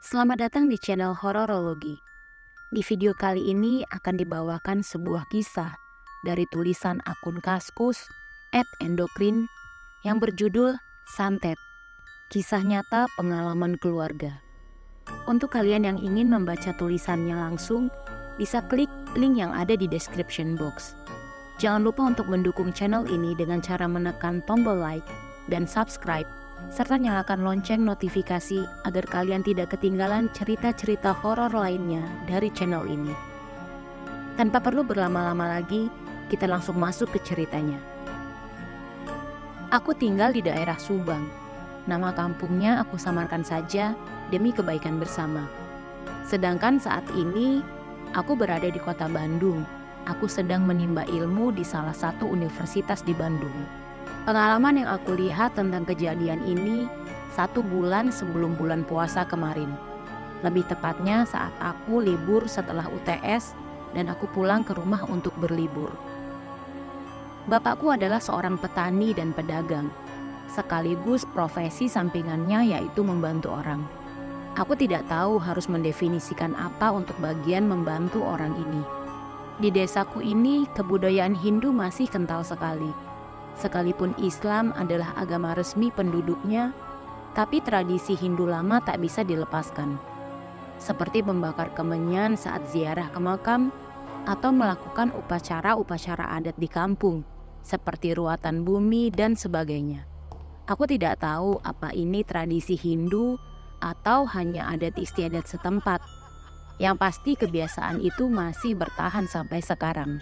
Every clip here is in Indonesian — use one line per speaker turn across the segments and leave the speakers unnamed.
Selamat datang di channel Hororologi. Di video kali ini akan dibawakan sebuah kisah dari tulisan akun Kaskus @endokrin yang berjudul Santet, Kisah Nyata Pengalaman Keluarga. Untuk kalian yang ingin membaca tulisannya langsung, bisa klik link yang ada di description box. Jangan lupa untuk mendukung channel ini dengan cara menekan tombol like dan subscribe, serta nyalakan lonceng notifikasi agar kalian tidak ketinggalan cerita-cerita horor lainnya dari channel ini. Tanpa perlu berlama-lama lagi, kita langsung masuk ke ceritanya. Aku tinggal di daerah Subang. Nama kampungnya aku samarkan saja demi kebaikan bersama. Sedangkan saat ini, aku berada di kota Bandung. Aku sedang menimba ilmu di salah satu universitas di Bandung. Pengalaman yang aku lihat tentang kejadian ini 1 bulan sebelum bulan puasa kemarin. Lebih tepatnya saat aku libur setelah UTS dan aku pulang ke rumah untuk berlibur. Bapakku adalah seorang petani dan pedagang, sekaligus profesi sampingannya yaitu membantu orang. Aku tidak tahu harus mendefinisikan apa untuk bagian membantu orang ini. Di desaku ini, kebudayaan Hindu masih kental sekali. Sekalipun Islam adalah agama resmi penduduknya, tapi tradisi Hindu lama tak bisa dilepaskan. Seperti membakar kemenyan saat ziarah ke makam, atau melakukan upacara-upacara adat di kampung, seperti ruatan bumi dan sebagainya. Aku tidak tahu apa ini tradisi Hindu atau hanya adat istiadat setempat. Yang pasti kebiasaan itu masih bertahan sampai sekarang.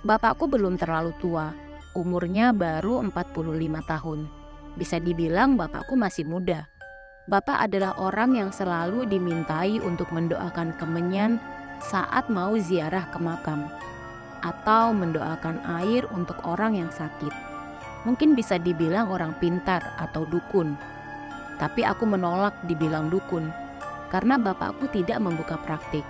Bapakku belum terlalu tua. Umurnya baru 45 tahun. Bisa dibilang bapakku masih muda. Bapak adalah orang yang selalu dimintai untuk mendoakan kemenyan saat mau ziarah ke makam, atau mendoakan air untuk orang yang sakit. Mungkin bisa dibilang orang pintar atau dukun. Tapi aku menolak dibilang dukun, karena bapakku tidak membuka praktik.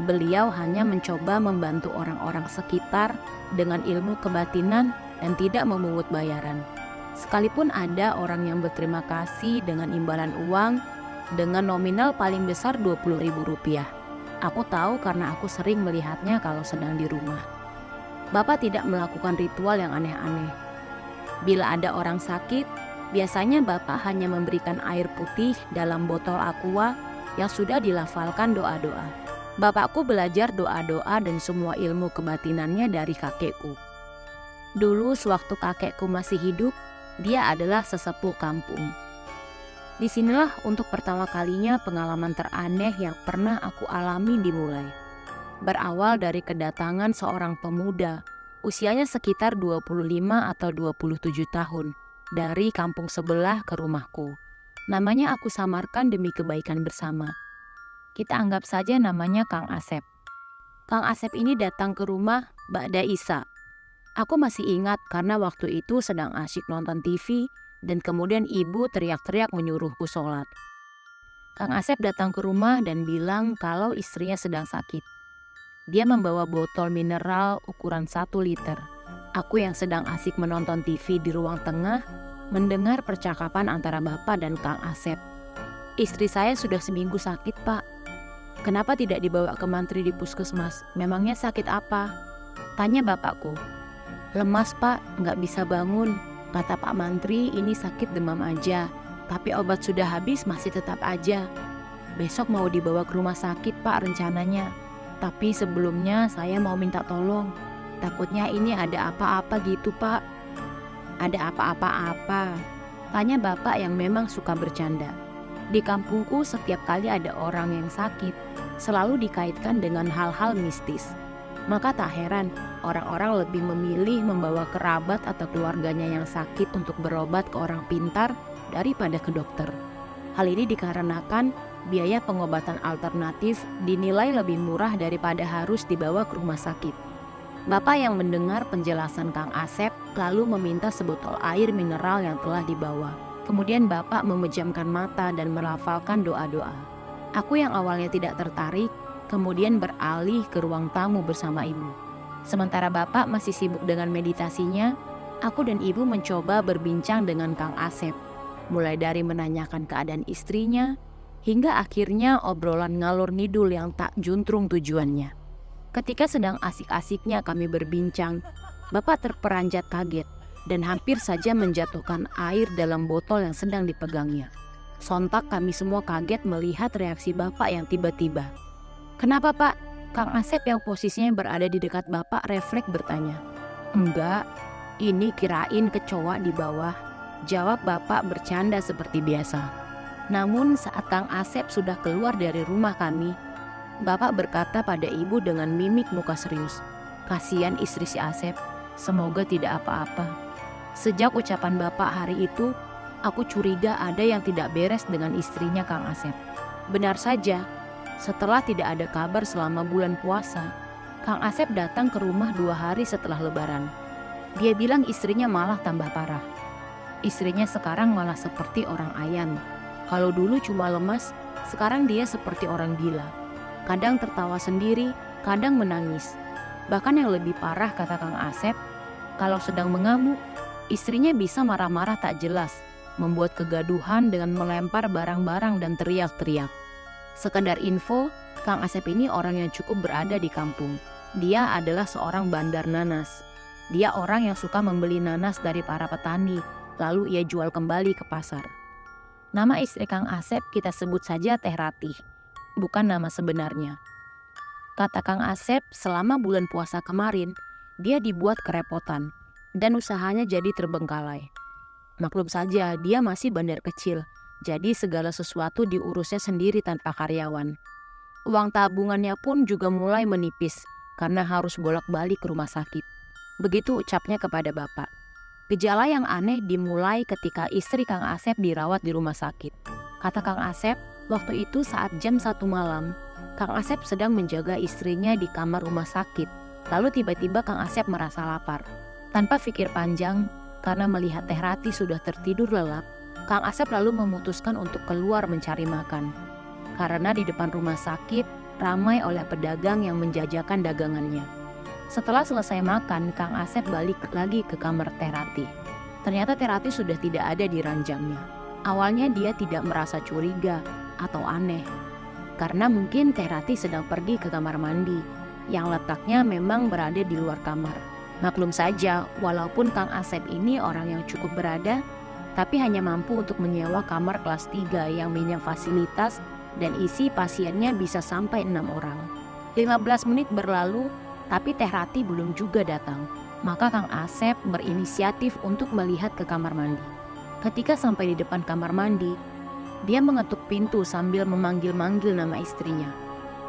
Beliau hanya mencoba membantu orang-orang sekitar dengan ilmu kebatinan dan tidak memungut bayaran. Sekalipun ada orang yang berterima kasih dengan imbalan uang dengan nominal paling besar Rp20.000. Aku tahu karena aku sering melihatnya kalau sedang di rumah. Bapak tidak melakukan ritual yang aneh-aneh. Bila ada orang sakit, biasanya Bapak hanya memberikan air putih dalam botol aqua yang sudah dilafalkan doa-doa. Bapakku belajar doa-doa dan semua ilmu kebatinannya dari kakekku. Dulu sewaktu kakekku masih hidup, dia adalah sesepuh kampung. Disinilah untuk pertama kalinya pengalaman teraneh yang pernah aku alami dimulai. Berawal dari kedatangan seorang pemuda, usianya sekitar 25 atau 27 tahun, dari kampung sebelah ke rumahku. Namanya aku samarkan demi kebaikan bersama. Kita anggap saja namanya Kang Asep. Kang Asep ini datang ke rumah ba'da Isya. Aku masih ingat karena waktu itu sedang asyik nonton TV dan kemudian ibu teriak-teriak menyuruhku sholat. Kang Asep datang ke rumah dan bilang kalau istrinya sedang sakit. Dia membawa botol mineral ukuran 1 liter. Aku yang sedang asyik menonton TV di ruang tengah mendengar percakapan antara bapak dan Kang Asep. Istri saya sudah seminggu sakit, Pak. Kenapa tidak dibawa ke mantri di puskesmas? Memangnya sakit apa? Tanya bapakku. Lemas, Pak, nggak bisa bangun. Kata Pak Mantri ini sakit demam aja, tapi obat sudah habis masih tetap aja. Besok mau dibawa ke rumah sakit, Pak, rencananya. Tapi sebelumnya saya mau minta tolong. Takutnya ini ada apa-apa gitu, Pak. Ada apa-apa? Tanya bapak yang memang suka bercanda. Di kampungku setiap kali ada orang yang sakit, selalu dikaitkan dengan hal-hal mistis. Maka tak heran orang-orang lebih memilih membawa kerabat atau keluarganya yang sakit untuk berobat ke orang pintar daripada ke dokter. Hal ini dikarenakan biaya pengobatan alternatif dinilai lebih murah daripada harus dibawa ke rumah sakit. Bapak yang mendengar penjelasan Kang Asep lalu meminta sebotol air mineral yang telah dibawa. Kemudian bapak memejamkan mata dan melafalkan doa-doa. Aku yang awalnya tidak tertarik, kemudian beralih ke ruang tamu bersama ibu. Sementara bapak masih sibuk dengan meditasinya, aku dan ibu mencoba berbincang dengan Kang Asep. Mulai dari menanyakan keadaan istrinya, Hingga akhirnya obrolan ngalor ngidul yang tak juntrung tujuannya. Ketika sedang asik-asiknya kami berbincang, Bapak terperanjat kaget dan hampir saja menjatuhkan air dalam botol yang sedang dipegangnya. Sontak kami semua kaget melihat reaksi Bapak yang tiba-tiba. "Kenapa, Pak?" Kang Asep yang posisinya berada di dekat Bapak refleks bertanya. "Enggak, ini kirain kecoa di bawah," jawab Bapak bercanda seperti biasa. Namun saat Kang Asep sudah keluar dari rumah kami, Bapak berkata pada ibu dengan mimik muka serius, "Kasihan istri si Asep, semoga tidak apa-apa." Sejak ucapan Bapak hari itu, aku curiga ada yang tidak beres dengan istrinya Kang Asep. Benar saja, setelah tidak ada kabar selama bulan puasa, Kang Asep datang ke rumah 2 hari setelah Lebaran. Dia bilang istrinya malah tambah parah. Istrinya sekarang malah seperti orang ayan. Kalau dulu cuma lemas, sekarang dia seperti orang gila. Kadang tertawa sendiri, kadang menangis. Bahkan yang lebih parah, kata Kang Asep, kalau sedang mengamuk, istrinya bisa marah-marah tak jelas, membuat kegaduhan dengan melempar barang-barang dan teriak-teriak. Sekedar info, Kang Asep ini orang yang cukup berada di kampung. Dia adalah seorang bandar nanas. Dia orang yang suka membeli nanas dari para petani, lalu ia jual kembali ke pasar. Nama istri Kang Asep kita sebut saja Teh Ratih, bukan nama sebenarnya. Kata Kang Asep, selama bulan puasa kemarin, dia dibuat kerepotan dan usahanya jadi terbengkalai. Maklum saja, dia masih bandar kecil, jadi segala sesuatu diurusnya sendiri tanpa karyawan. Uang tabungannya pun juga mulai menipis karena harus bolak-balik ke rumah sakit. Begitu ucapnya kepada Bapak. Gejala yang aneh dimulai ketika istri Kang Asep dirawat di rumah sakit. Kata Kang Asep, waktu itu saat jam 1 malam, Kang Asep sedang menjaga istrinya di kamar rumah sakit. Lalu tiba-tiba Kang Asep merasa lapar. Tanpa pikir panjang, karena melihat Teh Ratih sudah tertidur lelap, Kang Asep lalu memutuskan untuk keluar mencari makan. Karena di depan rumah sakit, ramai oleh pedagang yang menjajakan dagangannya. Setelah selesai makan, Kang Asep balik lagi ke kamar Teh Ratih. Ternyata Teh Ratih sudah tidak ada di ranjangnya. Awalnya dia tidak merasa curiga atau aneh, karena mungkin Teh Ratih sedang pergi ke kamar mandi, yang letaknya memang berada di luar kamar. Maklum saja, walaupun Kang Asep ini orang yang cukup berada, tapi hanya mampu untuk menyewa kamar kelas 3 yang minim fasilitas dan isi pasiennya bisa sampai 6 orang. 15 menit berlalu, tapi Teh Ratih belum juga datang. Maka Kang Asep berinisiatif untuk melihat ke kamar mandi. Ketika sampai di depan kamar mandi, dia mengetuk pintu sambil memanggil-manggil nama istrinya.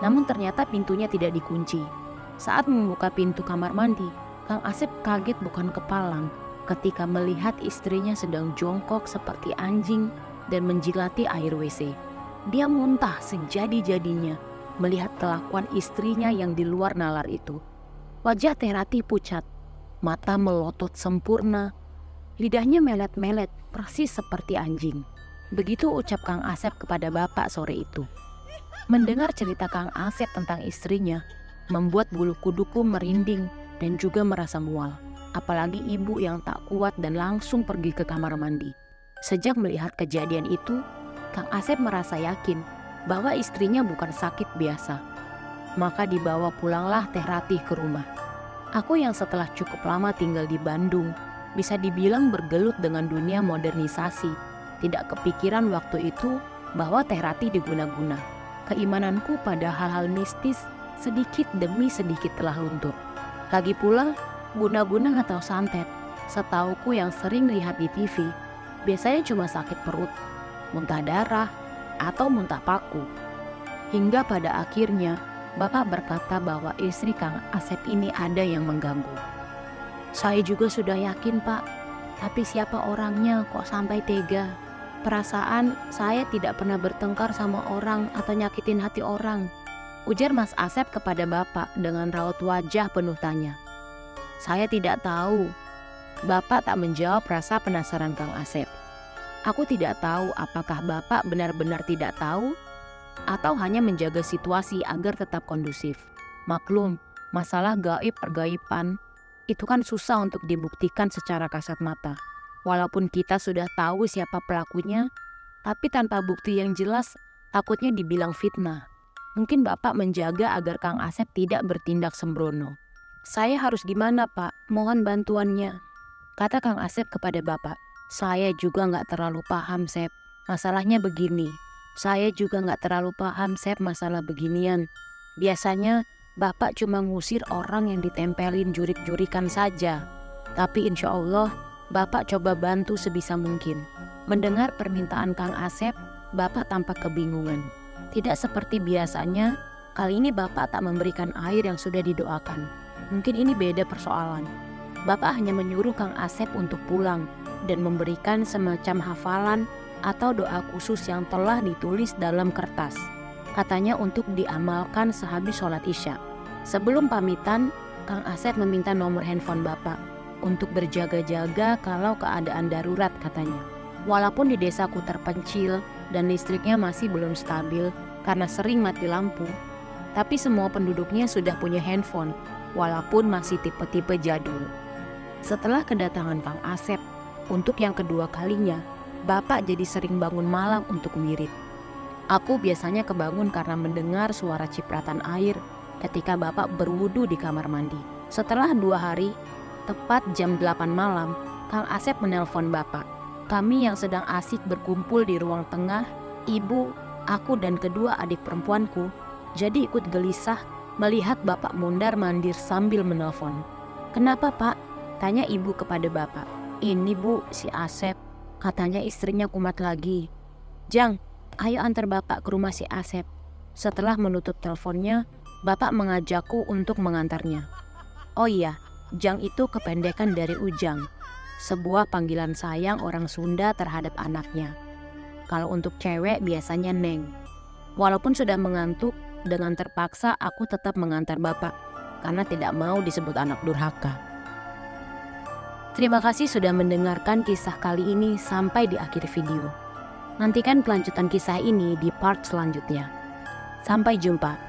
Namun ternyata pintunya tidak dikunci. Saat membuka pintu kamar mandi, Kang Asep kaget bukan kepalang ketika melihat istrinya sedang jongkok seperti anjing dan menjilati air WC. Dia muntah sejadi-jadinya melihat kelakuan istrinya yang di luar nalar itu. Wajah Teh Ratih pucat, mata melotot sempurna, lidahnya melet-melet persis seperti anjing. Begitu ucap Kang Asep kepada Bapak sore itu. Mendengar cerita Kang Asep tentang istrinya, membuat bulu kuduku merinding dan juga merasa mual. Apalagi ibu yang tak kuat dan langsung pergi ke kamar mandi. Sejak melihat kejadian itu, Kang Asep merasa yakin bahwa istrinya bukan sakit biasa. Maka dibawa pulanglah Teh Ratih ke rumah. Aku yang setelah cukup lama tinggal di Bandung, bisa dibilang bergelut dengan dunia modernisasi, tidak kepikiran waktu itu bahwa Teh Ratih diguna-guna. Keimananku pada hal-hal mistis sedikit demi sedikit telah luntur. Lagi pula, guna-guna atau santet, setauku yang sering lihat di TV, biasanya cuma sakit perut, muntah darah, atau muntah paku. Hingga pada akhirnya, Bapak berkata bahwa istri Kang Asep ini ada yang mengganggu. Saya juga sudah yakin, Pak, tapi siapa orangnya kok sampai tega? Perasaan saya tidak pernah bertengkar sama orang atau nyakitin hati orang, ujar Mas Asep kepada Bapak dengan raut wajah penuh tanya. Saya tidak tahu. Bapak tak menjawab rasa penasaran Kang Asep. Aku tidak tahu apakah Bapak benar-benar tidak tahu atau hanya menjaga situasi agar tetap kondusif. Maklum, masalah gaib pergaiban itu kan susah untuk dibuktikan secara kasat mata. Walaupun kita sudah tahu siapa pelakunya, tapi tanpa bukti yang jelas, Takutnya dibilang fitnah. Mungkin Bapak menjaga agar Kang Asep tidak bertindak sembrono. Saya harus gimana, Pak? Mohon bantuannya. Kata Kang Asep kepada Bapak. Saya juga nggak terlalu paham, Sep. Masalahnya begini. Saya juga nggak terlalu paham, Sep, masalah beginian. Biasanya Bapak cuma ngusir orang yang ditempelin jurik-jurikan saja. Tapi insya Allah Bapak coba bantu sebisa mungkin. Mendengar permintaan Kang Asep, Bapak tampak kebingungan. Tidak seperti biasanya, kali ini Bapak tak memberikan air yang sudah didoakan. Mungkin ini beda persoalan. Bapak hanya menyuruh Kang Asep untuk pulang dan memberikan semacam hafalan atau doa khusus yang telah ditulis dalam kertas. Katanya untuk diamalkan sehabis sholat Isya. Sebelum pamitan, Kang Asep meminta nomor handphone Bapak untuk berjaga-jaga kalau keadaan darurat katanya. Walaupun di desaku terpencil dan listriknya masih belum stabil karena sering mati lampu, tapi semua penduduknya sudah punya handphone walaupun masih tipe-tipe jadul. Setelah kedatangan Kang Asep, untuk yang kedua kalinya, Bapak jadi sering bangun malam untuk wirid. Aku biasanya kebangun karena mendengar suara cipratan air ketika Bapak berwudu di kamar mandi. Setelah 2 hari, tepat jam 8 malam, Kang Asep menelpon Bapak. Kami yang sedang asik berkumpul di ruang tengah, ibu, aku dan kedua adik perempuanku, jadi ikut gelisah melihat Bapak mondar-mandir sambil menelpon. Kenapa, Pak? Tanya ibu kepada Bapak. Ini Bu, si Asep. Katanya istrinya kumat lagi. Jang, ayo antar Bapak ke rumah si Asep. Setelah menutup teleponnya, Bapak mengajakku untuk mengantarnya. Oh iya, Jang itu kependekan dari Ujang, sebuah panggilan sayang orang Sunda terhadap anaknya. Kalau untuk cewek biasanya Neng. Walaupun sudah mengantuk, dengan terpaksa aku tetap mengantar Bapak karena tidak mau disebut anak durhaka. Terima kasih sudah mendengarkan kisah kali ini sampai di akhir video. Nantikan kelanjutan kisah ini di part selanjutnya. Sampai jumpa.